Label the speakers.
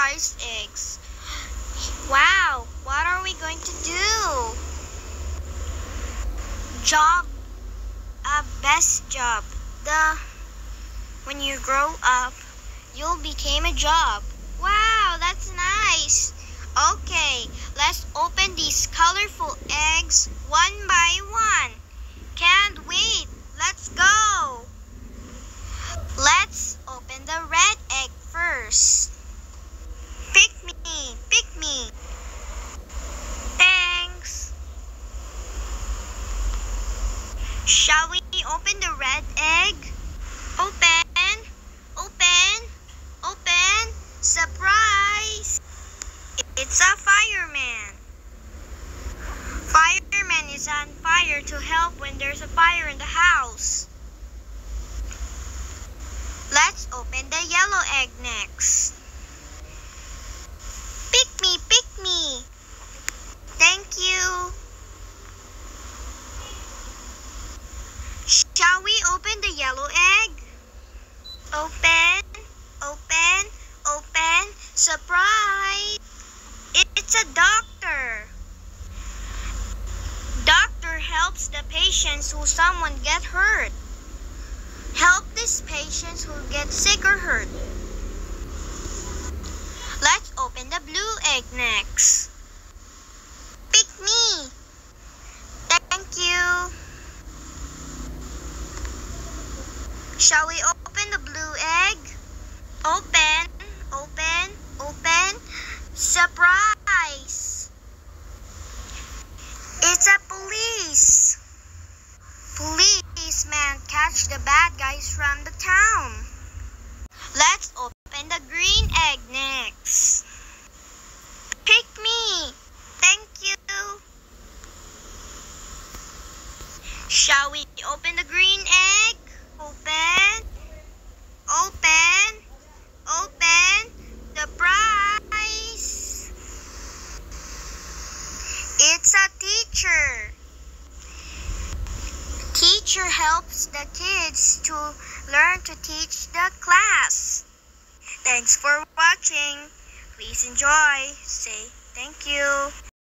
Speaker 1: surprise eggs. Wow, what are we going to do? Job, best job. When you grow up, you'll become a job. Wow, that's nice. Okay, let's open these colorful eggs one by one. Can't wait. Let's go. Let's open the red egg first. Pick me, pick me. Thanks. Shall we open the red egg? Open, open, open. Surprise! It's a fireman. Fireman is on fire to help when there's a fire in the house. Let's open the yellow egg next. Pick me, pick me. Thank you. Shall we open the yellow egg? Open, open, open. Surprise! It's a doctor. Doctor helps the patients who someone get hurt. Help these patients who get sick or hurt. Let's open the blue egg next. Pick me. Thank you. Shall we open the blue egg? Open, open, open. Surprise! It's a police. Policeman catch the bad guys from the town. Let's open the green egg next. Pick me. Thank you. Shall we open the green egg? Open, open, open. The prize. It's a teacher. Teacher helps the kids to learn to teach the class. Thanks for watching. Please enjoy. Say thank you.